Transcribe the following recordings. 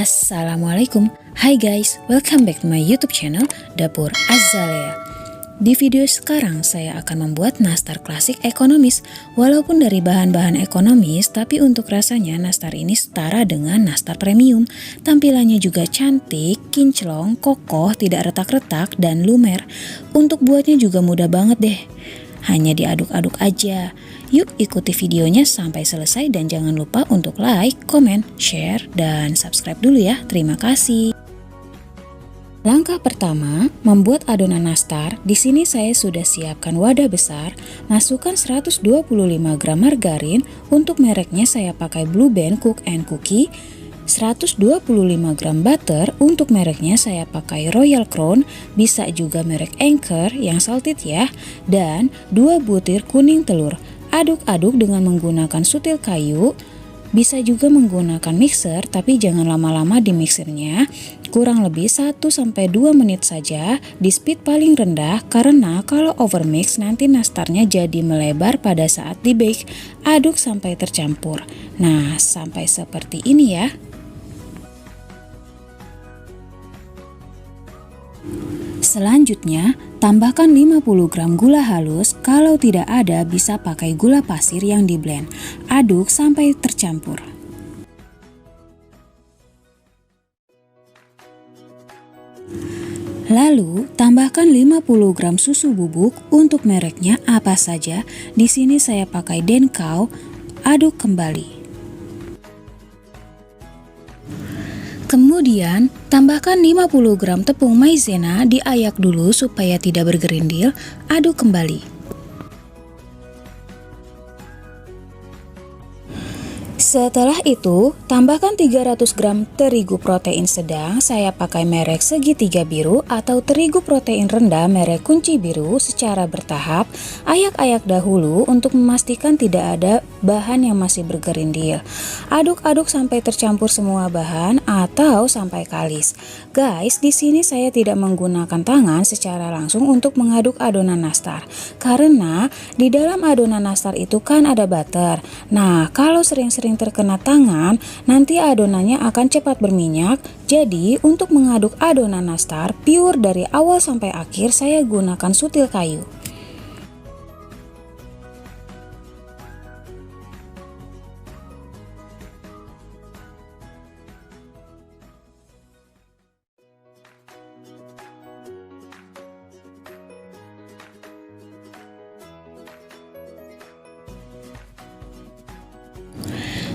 Assalamualaikum. Hai guys, welcome back to my YouTube channel Dapur Azalea. Di video sekarang saya akan membuat nastar klasik ekonomis. Walaupun dari bahan-bahan ekonomis, tapi untuk rasanya nastar ini setara dengan nastar premium. Tampilannya juga cantik, kinclong, kokoh, tidak retak-retak, dan lumer. Untuk buatnya juga mudah banget deh. Hanya diaduk-aduk aja. Yuk ikuti videonya sampai selesai dan jangan lupa untuk like, komen, share, dan subscribe dulu ya. Terima kasih. Langkah pertama, membuat adonan nastar. Di sini saya sudah siapkan wadah besar. Masukkan 125 gram margarin. Untuk mereknya saya pakai Blue Band Cook & Cookie. 125 gram butter, untuk mereknya saya pakai Royal Crown, bisa juga merek Anchor yang salted ya, dan 2 butir kuning telur. Aduk-aduk dengan menggunakan sutil kayu, bisa juga menggunakan mixer, tapi jangan lama-lama di mixernya, kurang lebih 1-2 menit saja di speed paling rendah, karena kalau overmix nanti nastarnya jadi melebar pada saat di bake. Aduk sampai tercampur. Nah, sampai seperti ini ya. Selanjutnya, tambahkan 50 gram gula halus. Kalau tidak ada, bisa pakai gula pasir yang di blend. Aduk sampai tercampur. Lalu, tambahkan 50 gram susu bubuk. Untuk mereknya apa saja. Di sini saya pakai Denkau. Aduk kembali. Kemudian, tambahkan 50 gram tepung maizena, diayak dulu supaya tidak bergerindil, aduk kembali. Setelah itu, tambahkan 300 gram terigu protein sedang, saya pakai merek segitiga biru atau terigu protein rendah merek kunci biru secara bertahap. Ayak-ayak dahulu untuk memastikan tidak ada bahan yang masih bergerindil. Aduk-aduk sampai tercampur semua bahan atau sampai kalis. Guys, di sini saya tidak menggunakan tangan secara langsung untuk mengaduk adonan nastar, karena di dalam adonan nastar itu kan ada butter. Nah, kalau sering-sering terkena tangan, nanti adonannya akan cepat berminyak. Jadi, untuk mengaduk adonan nastar pure dari awal sampai akhir, saya gunakan sutil kayu.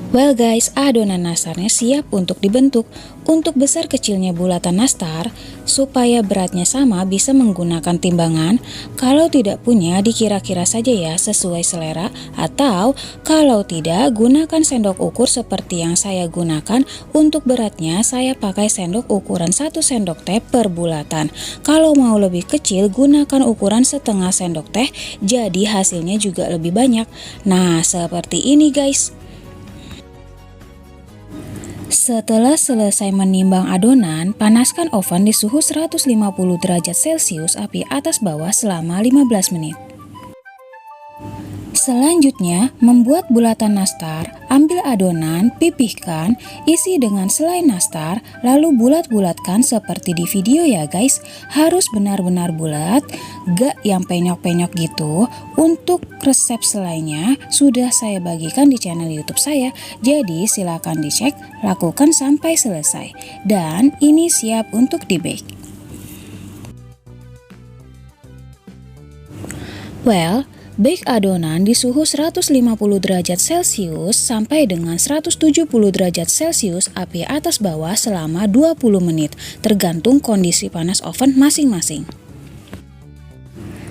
Well guys, adonan nastarnya siap untuk dibentuk. Untuk besar kecilnya bulatan nastar, supaya beratnya sama bisa menggunakan timbangan. Kalau tidak punya, dikira-kira saja ya sesuai selera. Atau kalau tidak, gunakan sendok ukur seperti yang saya gunakan. Untuk beratnya, saya pakai sendok ukuran 1 sendok teh per bulatan. Kalau mau lebih kecil, gunakan ukuran setengah sendok teh, jadi hasilnya juga lebih banyak. Nah, seperti ini guys. Setelah selesai menimbang adonan, panaskan oven di suhu 150 derajat Celcius api atas bawah selama 15 menit. Selanjutnya, membuat bulatan nastar. Ambil adonan, pipihkan, isi dengan selai nastar, lalu bulat-bulatkan seperti di video ya guys. Harus benar-benar bulat, gak yang penyok-penyok gitu. Untuk resep selainya sudah saya bagikan di channel YouTube saya, jadi silakan dicek, lakukan sampai selesai. Dan ini siap untuk di-bake. Well, bake adonan di suhu 150 derajat Celcius sampai dengan 170 derajat Celcius api atas bawah selama 20 menit, tergantung kondisi panas oven masing-masing.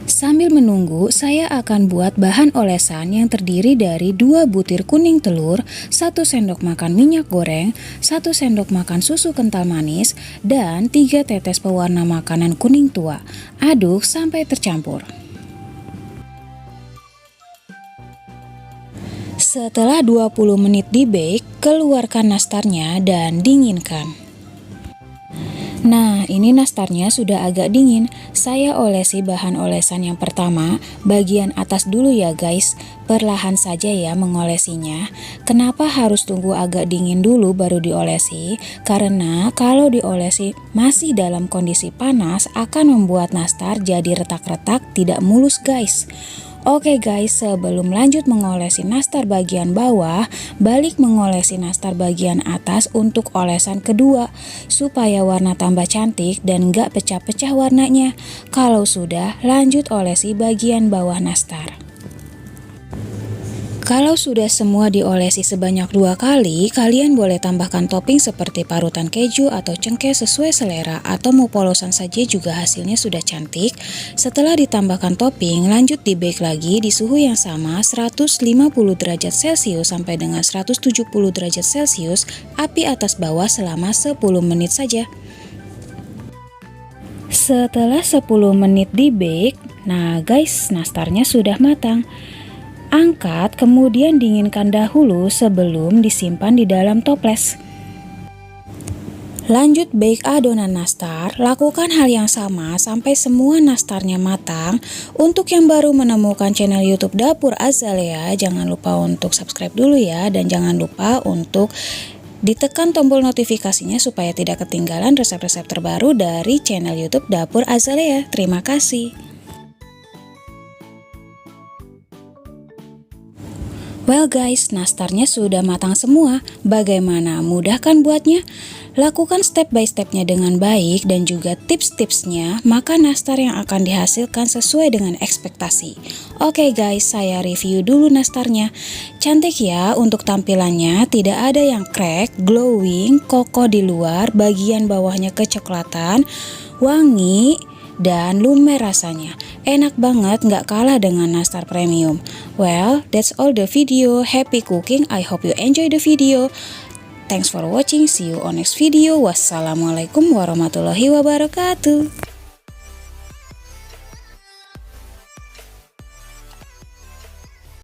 Sambil menunggu, saya akan buat bahan olesan yang terdiri dari 2 butir kuning telur, 1 sendok makan minyak goreng, 1 sendok makan susu kental manis, dan 3 tetes pewarna makanan kuning tua. Aduk sampai tercampur. Setelah 20 menit di bake, keluarkan nastarnya dan dinginkan. Nah, ini nastarnya sudah agak dingin. Saya olesi bahan olesan yang pertama, bagian atas dulu ya guys. Perlahan saja ya mengolesinya. Kenapa harus tunggu agak dingin dulu baru diolesi? Karena kalau diolesi masih dalam kondisi panas akan membuat nastar jadi retak-retak, tidak mulus guys. Oke guys, sebelum lanjut mengolesi nastar bagian bawah, balik mengolesi nastar bagian atas untuk olesan kedua, supaya warna tambah cantik dan gak pecah-pecah warnanya. Kalau sudah, lanjut olesi bagian bawah nastar. Kalau sudah semua diolesi sebanyak 2 kali, kalian boleh tambahkan topping seperti parutan keju atau cengkeh sesuai selera, atau mau polosan saja juga hasilnya sudah cantik. Setelah ditambahkan topping, lanjut di bake lagi di suhu yang sama 150 derajat Celcius sampai dengan 170 derajat Celcius, api atas bawah selama 10 menit saja. Setelah 10 menit di bake, nah guys, nastarnya sudah matang. Angkat, kemudian dinginkan dahulu sebelum disimpan di dalam toples. Lanjut bake adonan nastar, lakukan hal yang sama sampai semua nastarnya matang. Untuk yang baru menemukan channel YouTube Dapur Azalea, jangan lupa untuk subscribe dulu ya, dan jangan lupa untuk ditekan tombol notifikasinya supaya tidak ketinggalan resep-resep terbaru dari channel YouTube Dapur Azalea. Terima kasih. Well guys, nastarnya sudah matang semua. Bagaimana? Mudah kan buatnya? Lakukan step by stepnya dengan baik dan juga tips-tipsnya, maka nastar yang akan dihasilkan sesuai dengan ekspektasi. Oke guys, saya review dulu nastarnya. Cantik ya untuk tampilannya, tidak ada yang crack, glowing, kokoh di luar, bagian bawahnya kecoklatan, wangi, dan lumer rasanya. Enak banget, nggak kalah dengan nastar premium. Well, that's all the video. Happy cooking. I hope you enjoy the video. Thanks for watching. See you on next video. Wassalamualaikum warahmatullahi wabarakatuh.